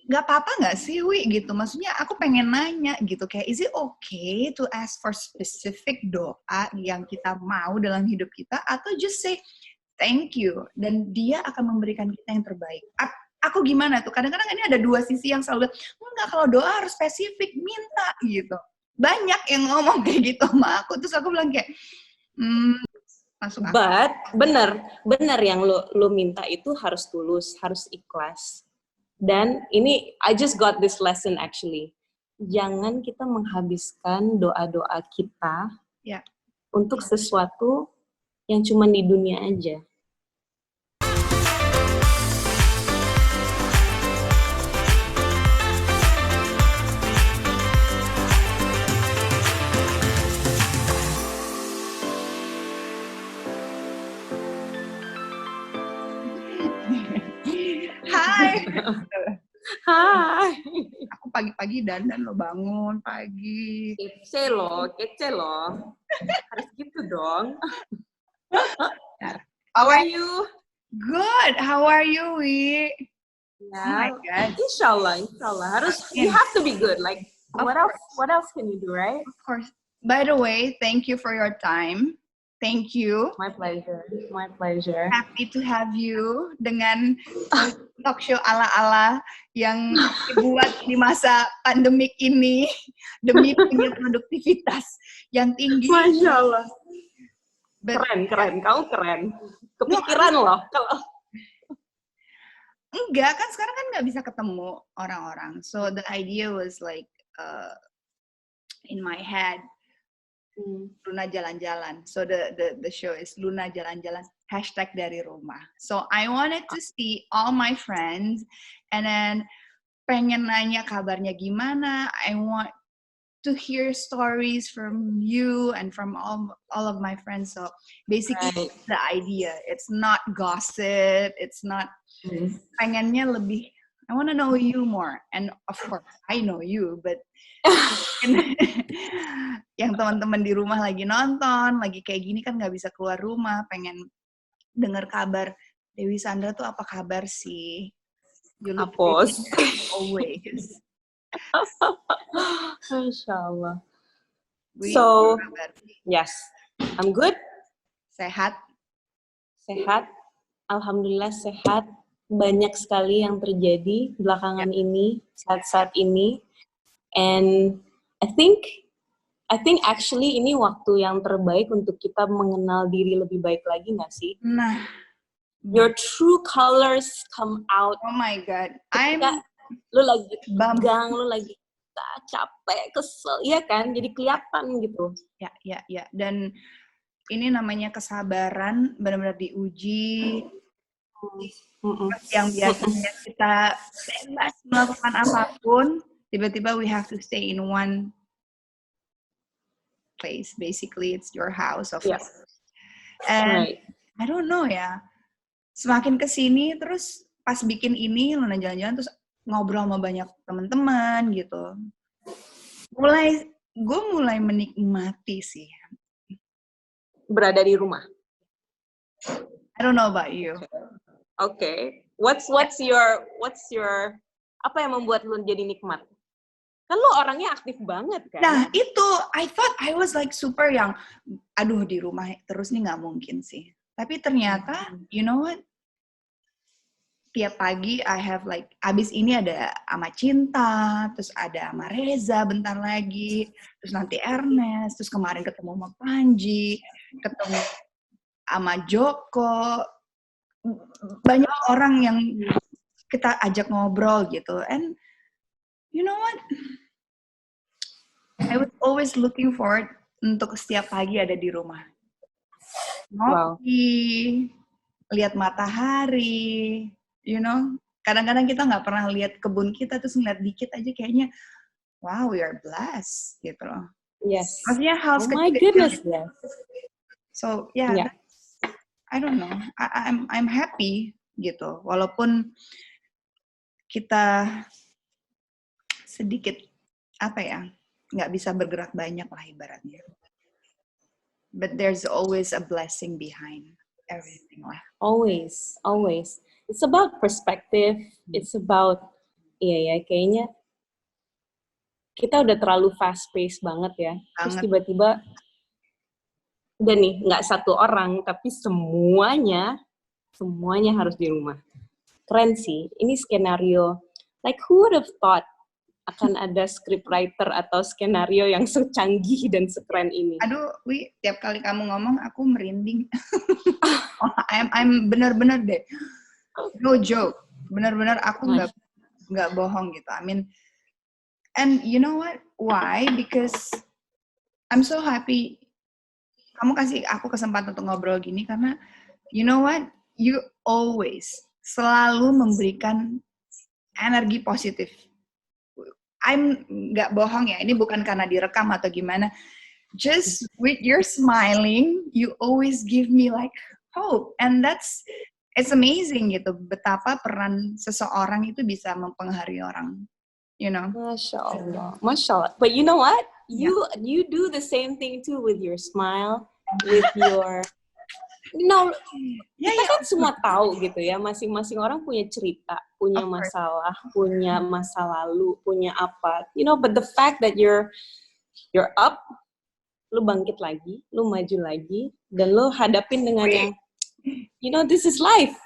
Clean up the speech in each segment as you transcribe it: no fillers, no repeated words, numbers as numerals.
nggak apa-apa nggak sih, Wi, gitu. Maksudnya aku pengen nanya gitu, kayak is it okay to ask for specific doa yang kita mau dalam hidup kita, atau just say thank you, dan dia akan memberikan kita yang terbaik. Aku gimana tuh? Kadang-kadang ini ada dua sisi yang selalu, enggak, kalau doa harus spesifik, minta gitu. Banyak yang ngomong kayak gitu sama aku, terus aku bilang kayak, masuk akal. But bener yang lu minta itu harus tulus, harus ikhlas. Dan ini I just got this lesson actually. Jangan kita menghabiskan doa-doa kita untuk sesuatu yang cuma di dunia aja. Hai. Aku pagi-pagi dandan lo, bangun pagi. Kece loh. Harus gitu dong. How are you? Good. How are you, Wi? Yeah. Oh my God. Inshallah. Harus, you have to be good. Like, what else can you do, right? Of course. By the way, thank you for your time. Thank you. My pleasure. Happy to have you dengan talk show ala-ala yang dibuat di masa pandemik ini demi punya produktivitas yang tinggi. Masya Allah. Keren. Kamu keren. Kepikiran loh. Enggak, kan sekarang kan nggak bisa ketemu orang-orang. So the idea was like in my head. Luna jalan-jalan. So the show is Luna jalan-jalan #dari rumah. So I wanted to see all my friends and then pengen nanya kabarnya gimana. I want to hear stories from you and from all of my friends. So basically the idea. It's not gossip. It's not pengennya lebih. I want to know you more, and of course I know you, but yang teman-teman di rumah lagi nonton, lagi kayak gini kan nggak bisa keluar rumah, pengen dengar kabar Dewi Sandra tuh apa kabar sih? Apos. Always. Inshallah. So, yes, I'm good. Sehat. Alhamdulillah sehat. Banyak sekali yang terjadi belakangan ini, saat-saat ini, and I think actually ini waktu yang terbaik untuk kita mengenal diri lebih baik lagi, nggak sih? Nah, your true colors come out. Oh my God, lu lagi tegang, lu lagi capek, kesel, ya kan? Jadi kelihatan gitu. Ya. Dan ini namanya kesabaran, benar-benar diuji. Yang biasanya kita bebas melakukan apapun, tiba-tiba we have to stay in one place. Basically, it's your house of course. And I don't know ya. Semakin kesini, terus pas bikin ini, Luna jalan-jalan, terus ngobrol sama banyak teman-teman gitu. Gue mulai menikmati sih. Berada di rumah. I don't know about you. Okay. What's your apa yang membuat lu jadi nikmat? Kan lu orangnya aktif banget kan? Nah, itu I thought I was like super yang aduh di rumah terus nih nggak mungkin sih. Tapi ternyata you know what? Tiap pagi I have like abis ini ada sama Cinta, terus ada sama Reza bentar lagi, terus nanti Ernest, terus kemarin ketemu sama Panji, ketemu sama Joko, banyak orang yang kita ajak ngobrol gitu. And you know what? I was always looking forward untuk setiap pagi ada di rumah. Ngopi, lihat matahari, you know. Kadang-kadang kita nggak pernah lihat kebun kita, terus ngeliat dikit aja kayaknya, wow, we are blessed, gitu loh. Yes. Maksudnya hal kecil. My goodness, yes. So, yeah. I don't know. I'm happy, gitu. Walaupun kita sedikit, nggak bisa bergerak banyak lah ibaratnya. But there's always a blessing behind everything lah. Always. It's about perspective. It's about iya ya, kayaknya kita udah terlalu fast pace banget ya. Terus tiba-tiba udah nih, nggak satu orang, tapi semuanya harus di rumah. Keren sih, ini skenario. Like, who would have thought akan ada scriptwriter atau skenario yang secanggih dan sekeren ini? Aduh, tiap kali kamu ngomong, aku merinding. I'm bener-bener deh. No joke. Bener-bener aku nggak bohong gitu. I mean, and you know what? Why? Because I'm so happy kamu kasih aku kesempatan untuk ngobrol gini karena you know what? You always selalu memberikan energi positif. I'm nggak bohong ya, ini bukan karena direkam atau gimana. Just with your smiling, you always give me like hope, and it's amazing gitu. Betapa peran seseorang itu bisa mempengaruhi orang, you know. Masya Allah, Masya Allah. But you know what? You do the same thing too with your smile, with your kita kan semua tahu gitu ya, masing-masing orang punya cerita, punya masalah, punya masa lalu, punya apa, but the fact that you're up, lu bangkit lagi, lu maju lagi, dan lu hadapin dengan yang, this is life.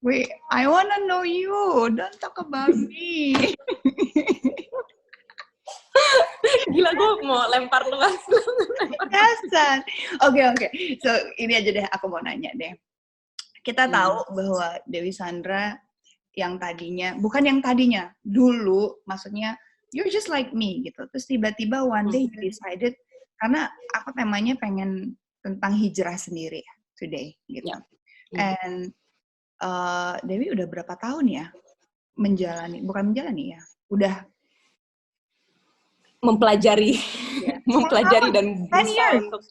Wait, I wanna know you, don't talk about me. Gila, gue mau lempar lu langsung. Dasar. Oke. So, ini aja deh aku mau nanya deh. Kita tahu bahwa Dewi Sandra bukan yang tadinya, dulu, maksudnya, you're just like me, gitu. Terus tiba-tiba one day you decided, karena aku temanya pengen tentang hijrah sendiri today, gitu. And Dewi udah berapa tahun ya udah mempelajari dan berusaha untuk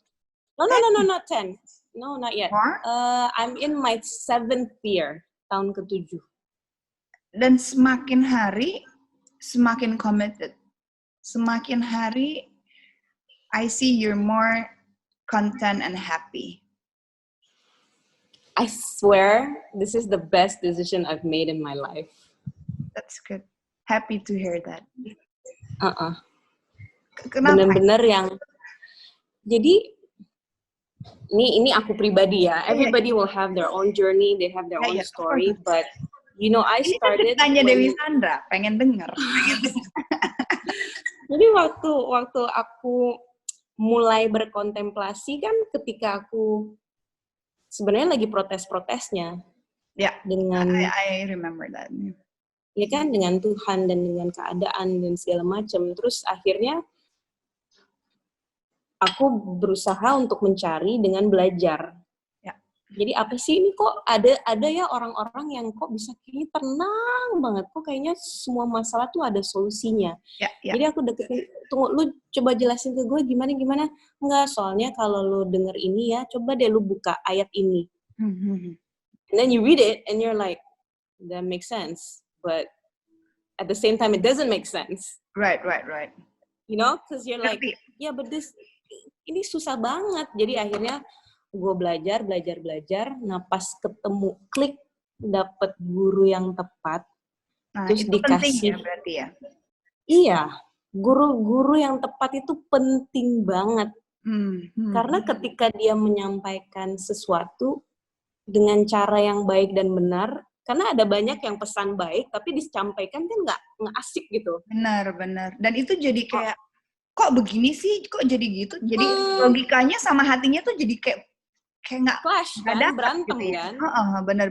no 10, no not yet. I'm in my 7th year, tahun ke-7. Dan semakin hari semakin committed, semakin hari I see you're more content and happy. I swear this is the best decision I've made in my life. That's good. Happy to hear that. Bener-bener yang jadi ini aku pribadi ya. Everybody will have their own journey, they have their own story, but I started. Tanya Dewi Sandra, pengen denger. Jadi waktu aku mulai berkontemplasi kan ketika aku sebenarnya lagi protes-protesnya. Ya, dengan I remember that. Ya kan, dengan Tuhan dan dengan keadaan dan segala macam. Terus akhirnya aku berusaha untuk mencari dengan belajar. Ya. Jadi apa sih ini, kok ada ya orang-orang yang kok bisa kayaknya tenang banget, kok kayaknya semua masalah tuh ada solusinya. Ya. Jadi aku deketin, tunggu, lu coba jelasin ke gue gimana. Enggak, soalnya kalau lu denger ini ya, coba deh lu buka ayat ini. And then you read it and you're like, that makes sense. But at the same time, it doesn't make sense. Right. Because you're like, yeah, but ini susah banget. Jadi akhirnya gue belajar. Nah, pas ketemu, klik, dapet guru yang tepat. Nah, terus itu dikasih. Penting ya berarti ya? Iya, guru yang tepat itu penting banget. Karena ketika dia menyampaikan sesuatu dengan cara yang baik dan benar, karena ada banyak yang pesan baik, tapi disampaikan kan nggak asik gitu. Benar. Dan itu jadi kayak, kok begini sih, kok jadi gitu. Jadi logikanya sama hatinya tuh jadi kayak nggak clash kan, berantem gitu ya. Kan. Benar.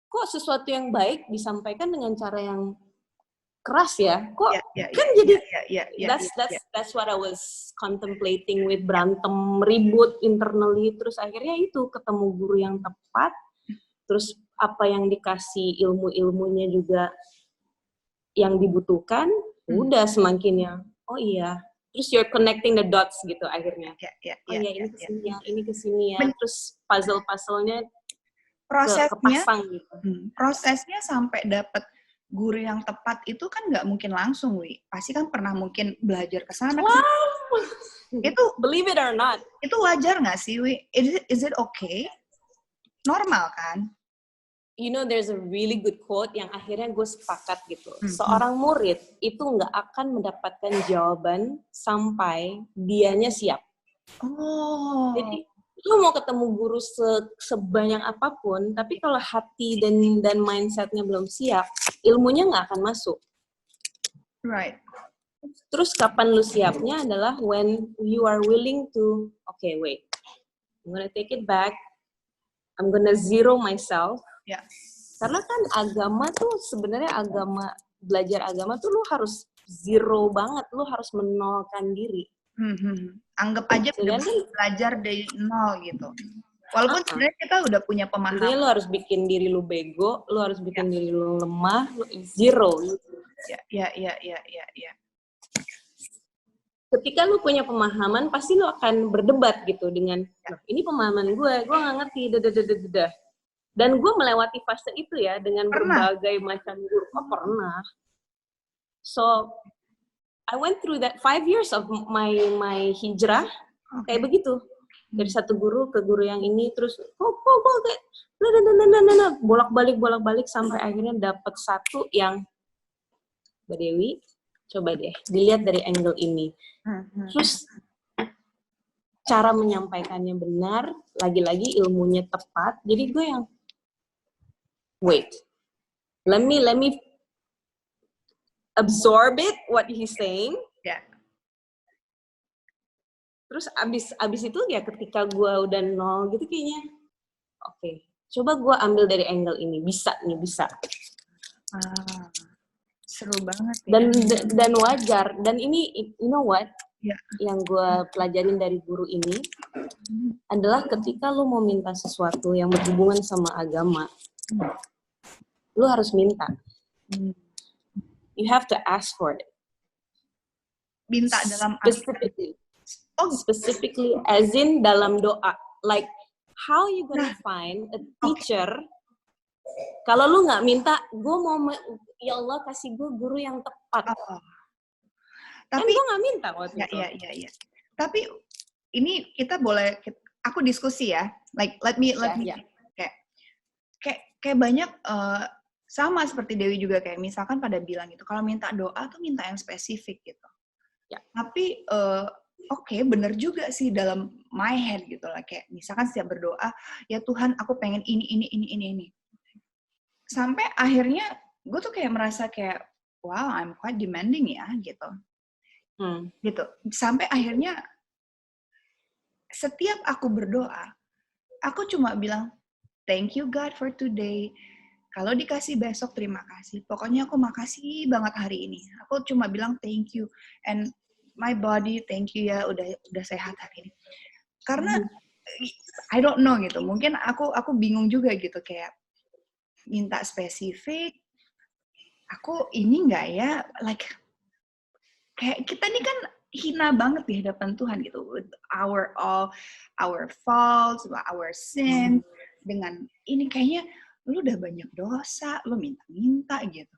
Kok sesuatu yang baik disampaikan dengan cara yang keras ya? Kok kan jadi that's what I was contemplating with berantem, ribut internally. Terus akhirnya itu ketemu guru yang tepat. Terus apa yang dikasih ilmunya juga yang dibutuhkan, udah semakin yang oh iya, terus you're connecting the dots gitu akhirnya. Ini kesini ya. Terus puzzle-nya kepasang gitu. Prosesnya sampai dapat guru yang tepat itu kan nggak mungkin langsung, Wi. Pasti kan pernah mungkin belajar ke sana. Itu believe it or not. Itu wajar nggak sih, Wi? Is it okay? Normal kan? you know, there's a really good quote yang akhirnya gue sepakat gitu. Seorang murid itu nggak akan mendapatkan jawaban sampai dianya siap. Oh. Jadi lu mau ketemu guru sebanyak apapun, tapi kalau hati dan mindsetnya belum siap, ilmunya nggak akan masuk. Right. Terus kapan lu siapnya adalah when you are willing to, okay, wait, I'm gonna take it back, I'm gonna zero myself. Ya. Karena kan agama tuh sebenarnya belajar agama tuh lu harus zero banget, lu harus menolkan diri. Anggap aja belajar dari nol gitu. Walaupun sebenarnya kita udah punya pemahaman. Intinya lu harus bikin diri lu bego, lu harus bikin diri lu lemah, lu zero. Ya. Ketika lu punya pemahaman, pasti lu akan berdebat gitu dengan, ini pemahaman gue nggak ngerti, Dan gue melewati fase itu ya, dengan berbagai macam guru. Pernah. So, I went through that 5 years of my hijrah, kayak begitu. Dari satu guru ke guru yang ini, terus kayak bolak-balik sampai akhirnya dapat satu yang, Mbak Dewi, coba deh dilihat dari angle ini. Terus cara menyampaikannya benar, lagi-lagi ilmunya tepat. Jadi gue yang wait, let me absorb it, what he's saying. Yeah. Terus abis itu ya ketika gue udah nol gitu kayaknya, oke, coba gue ambil dari angle ini, bisa. Seru banget. Ya. Dan wajar. Dan ini, you know what? Yeah. Yang gue pelajarin dari guru ini adalah ketika lo mau minta sesuatu yang berhubungan sama agama, lo harus minta. You have to ask for it. Minta dalam specifically as in dalam doa. Like, how you gonna find a teacher kalau lu nggak minta, gue mau, ya Allah kasih gue guru yang tepat. Tapi kan gue nggak minta waktu itu. Iya. Tapi ini kita boleh, aku diskusi ya. Like, let me. Kayak banyak sama seperti Dewi juga, kayak misalkan pada bilang gitu, kalau minta doa tuh minta yang spesifik gitu. Ya. Tapi oke, bener juga sih dalam my head gitu lah, kayak misalkan setiap berdoa, ya Tuhan aku pengen ini. Sampai akhirnya gue tuh kayak merasa kayak, wow, I'm quite demanding ya gitu. Gitu. Sampai akhirnya setiap aku berdoa, aku cuma bilang, thank you God for today. Kalau dikasih besok, terima kasih. Pokoknya aku makasih banget hari ini. Aku cuma bilang thank you. And my body, thank you ya, udah sehat hari ini. Karena, I don't know gitu. Mungkin aku bingung juga gitu, kayak minta spesifik. Aku ini nggak ya, like, kayak kita ini kan hina banget di hadapan Tuhan gitu. Our faults, our sin. Dengan ini kayaknya, lu udah banyak dosa, lu minta gitu.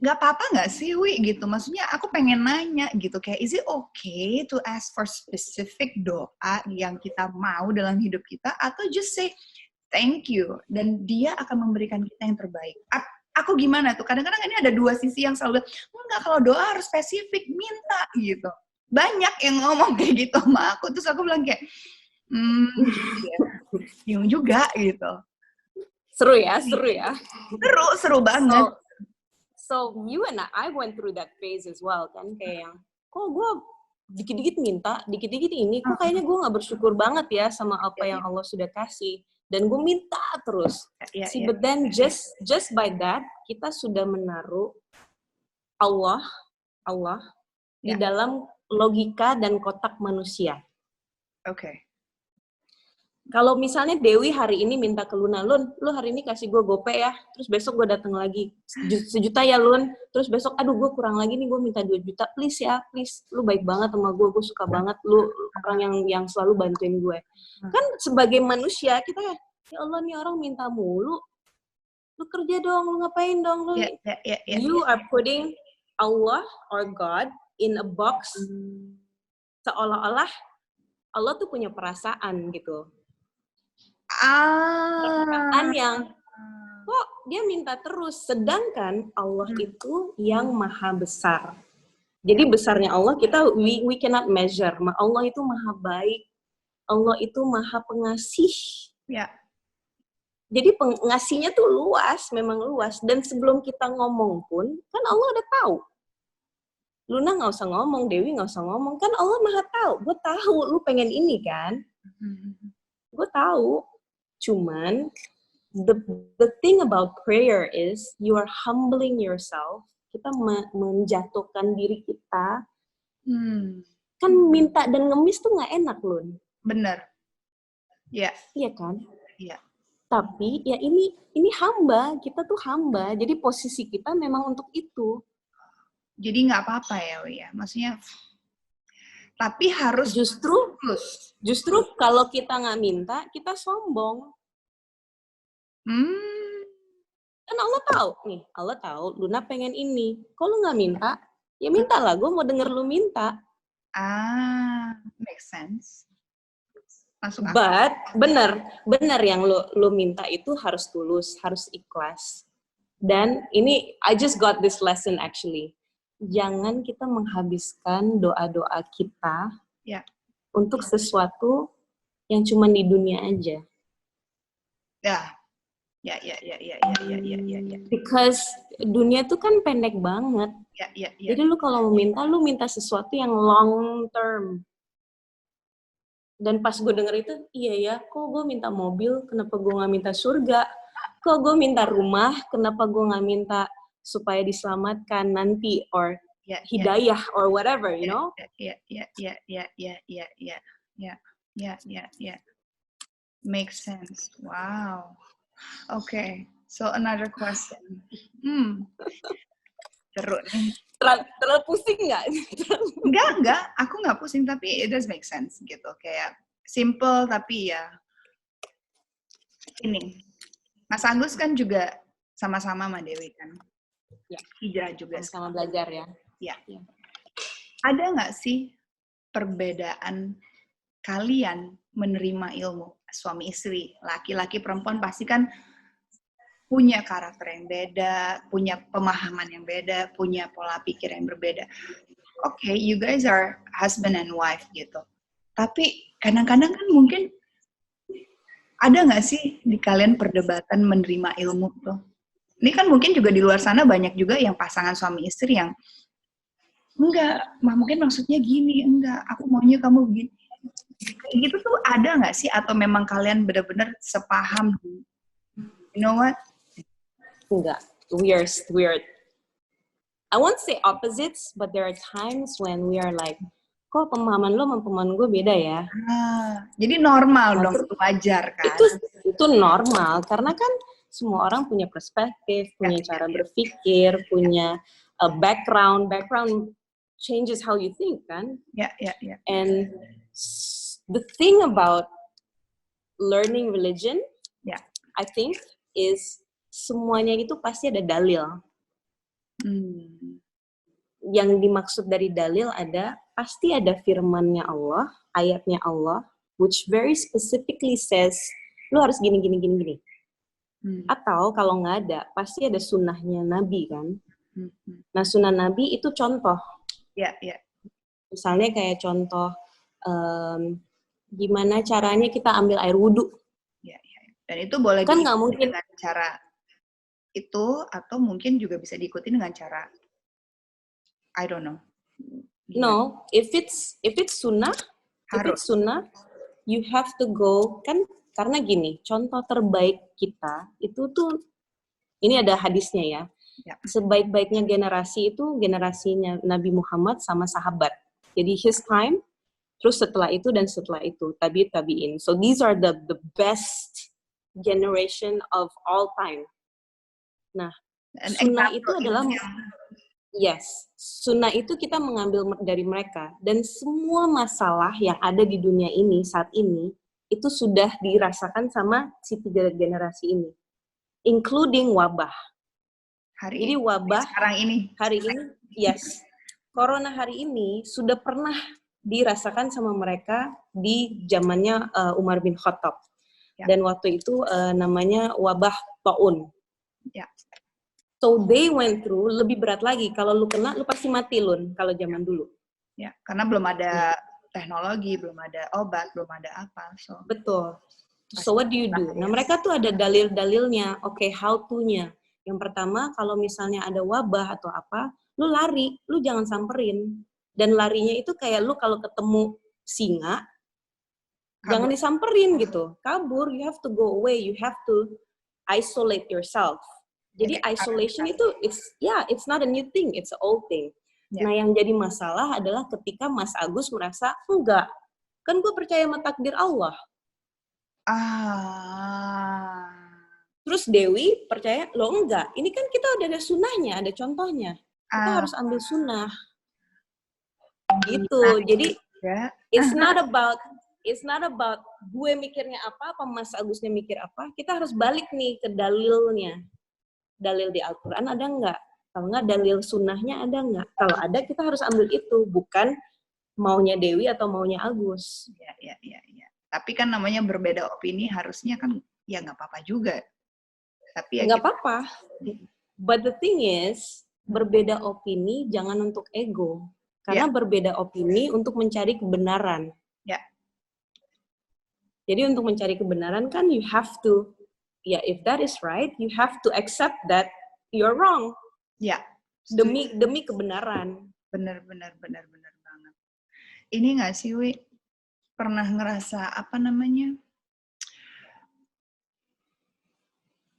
Gak apa-apa gak sih, Wi? Gitu. Maksudnya aku pengen nanya gitu, kayak is it okay to ask for specific doa yang kita mau dalam hidup kita, atau just say thank you, dan dia akan memberikan kita yang terbaik. Aku gimana tuh? Kadang-kadang ini ada dua sisi yang selalu bilang, enggak, kalau doa harus spesifik, minta gitu. Banyak yang ngomong kayak gitu sama aku, terus aku bilang kayak, bingung juga gitu. Seru ya. Seru banget. So you and I went through that phase as well kan, kayak yang, kok gue dikit-dikit minta, dikit-dikit ini, kok kayaknya gue nggak bersyukur banget ya sama apa yang Allah sudah kasih, dan gue minta terus. But then just by that kita sudah menaruh Allah di dalam logika dan kotak manusia. Oke. Kalau misalnya Dewi hari ini minta ke Luna, Lun, lu hari ini kasih gue gope ya, terus besok gue datang lagi, 1 juta ya Lun, terus besok, aduh gue kurang lagi nih, gue minta 2 juta, please ya, please, lu baik banget sama gue suka banget, lu orang yang selalu bantuin gue. Kan sebagai manusia, kita ya Allah nih orang minta mulu, lu kerja dong, lu ngapain dong, lu. You are putting Allah or God in a box, seolah-olah Allah tuh punya perasaan gitu. Perasaan dia minta terus. Sedangkan Allah itu yang maha besar. Jadi besarnya Allah we cannot measure. Allah itu maha baik. Allah itu maha pengasih. Ya. Jadi pengasihnya tuh luas, memang luas. Dan sebelum kita ngomong pun, kan Allah udah tahu. Luna nggak usah ngomong, Dewi nggak usah ngomong. Kan Allah maha tahu. Gue tahu lu pengen ini kan. Gue tahu. Cuman, the thing about prayer is, you are humbling yourself. Kita menjatuhkan diri kita. Kan minta dan ngemis tuh nggak enak, Lun. Bener. Ya. Iya kan? Iya. Tapi ya ini hamba, kita tuh hamba. Jadi posisi kita memang untuk itu. Jadi nggak apa-apa ya, Wi ya. Maksudnya, tapi harus justru kalau kita nggak minta, kita sombong. Kan Allah tahu nih, Allah tahu Luna pengen ini. Kalau lu nggak minta, ya mintalah. Gue mau denger lu minta. Make sense. Masuk akal. But bener yang lu minta itu harus tulus, harus ikhlas. Dan ini I just got this lesson actually. Jangan kita menghabiskan doa-doa kita untuk sesuatu yang cuma di dunia aja. Ya. Because dunia tuh kan pendek banget. Ya. Jadi lu kalau lu minta sesuatu yang long term. Dan pas gue denger itu, iya ya, kok gue minta mobil, kenapa gue nggak minta surga? Kok gue minta rumah, kenapa gue nggak minta supaya diselamatkan nanti, or hidayah, or whatever, you know? Ya. Make sense. Wow. Okay. So another question. Seru nih. Terlalu pusing nggak? Enggak. Aku nggak pusing, tapi it does make sense gitu. Kayak simple, tapi ya ini. Mas Agus kan juga sama-sama sama Dewi kan? Ya. Hijrah juga. Sama belajar ya. Ya. Ada nggak sih perbedaan kalian menerima ilmu? Suami istri, laki-laki perempuan pasti kan punya karakter yang beda, punya pemahaman yang beda, punya pola pikir yang berbeda. Okay, you guys are husband and wife gitu. Tapi kadang-kadang kan mungkin ada nggak sih di kalian perdebatan menerima ilmu tuh? Ini kan mungkin juga di luar sana banyak juga yang pasangan suami istri yang enggak, mungkin maksudnya gini, enggak, aku maunya kamu begini. Kayak gitu tuh ada nggak sih? Atau memang kalian benar-benar sepaham? You know what? Enggak, weird. I won't say opposites, but there are times when we are like, kok pemahaman lo sama pemahaman gue beda ya? Jadi normal dong, itu wajar kan? Itu normal, karena kan semua orang punya perspektif, punya cara berpikir, punya background changes how you think kan? Ya. And the thing about learning religion, I think, is semuanya itu pasti ada dalil. Yang dimaksud dari dalil pasti ada firmannya Allah, ayatnya Allah, which very specifically says, lu harus gini. Atau kalau nggak ada, pasti ada sunnahnya Nabi kan. Nah sunnah Nabi itu contoh. Ya. Misalnya kayak contoh, gimana caranya kita ambil air wudhu. Ya. Dan itu boleh kan nggak mungkin dengan cara itu, atau mungkin juga bisa diikuti dengan cara I don't know. No, if it's sunnah, you have to go, kan karena gini, contoh terbaik kita itu tuh, ini ada hadisnya ya. Sebaik-baiknya generasi itu generasinya Nabi Muhammad sama sahabat. Jadi his time, terus setelah itu dan setelah itu tabi'in. So these are the best generation of all time. Nah, sunnah itu adalah sunnah itu kita mengambil dari mereka, dan semua masalah yang ada di dunia ini saat ini itu sudah dirasakan sama si 3 generasi ini, including wabah. Jadi wabah hari ini, corona hari ini sudah pernah dirasakan sama mereka di zamannya Umar bin Khattab. Dan waktu itu namanya wabah taun. Ya. So they went through lebih berat lagi. Kalau lu kena, lu pasti mati Lun. Kalau zaman dulu. Ya, karena belum ada teknologi, belum ada obat, belum ada apa. So. Betul. So what do you do? Nah mereka tuh ada dalil-dalilnya. Oke, how to-nya. Yang pertama, kalau misalnya ada wabah atau apa, lu lari, lu jangan samperin. Dan larinya itu kayak lu kalau ketemu singa, jangan disamperin gitu. Kabur, you have to go away, you have to isolate yourself. Jadi isolation itu it's not a new thing, it's an old thing. Yeah. Nah yang jadi masalah adalah ketika Mas Agus merasa enggak, kan gue percaya sama takdir Allah. Terus Dewi percaya lo enggak. Ini kan kita udah ada sunnahnya, ada contohnya. Kita harus ambil sunnah. Gitu. Jadi it's not about gue mikirnya apa Mas Agusnya mikir apa. Kita harus balik nih ke dalilnya. Dalil di Al-Quran ada nggak? Kalau nggak, dalil sunnahnya ada nggak? Kalau ada, kita harus ambil itu. Bukan maunya Dewi atau maunya Agus. Ya. Tapi kan namanya berbeda opini, harusnya kan ya nggak apa-apa juga. Tapi ya nggak apa-apa. But the thing is, berbeda opini jangan untuk ego. Karena berbeda opini untuk mencari kebenaran. Ya. Jadi untuk mencari kebenaran kan you have to, if that is right, you have to accept that you're wrong. Ya. Demi kebenaran. Benar banget. Ini nggak sih, Wi? Pernah ngerasa apa namanya?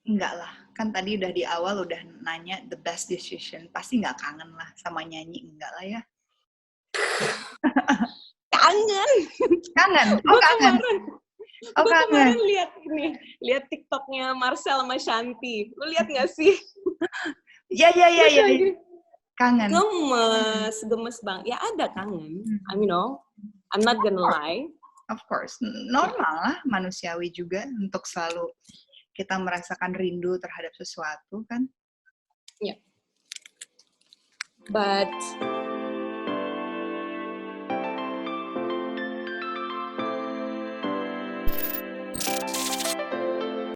Enggak lah. Kan tadi udah di awal udah nanya the best decision. Pasti nggak kangen lah sama nyanyi. Enggak lah ya. Kangen. Oh, kangen. Gue kemarin lihat TikToknya Marcel sama Shanti. Lu lihat nggak sih? Ya. Kangen. Gemes bang. Ya ada kangen. I'm not gonna lie. Of course, normal lah, manusiawi juga untuk selalu kita merasakan rindu terhadap sesuatu kan. Yeah. But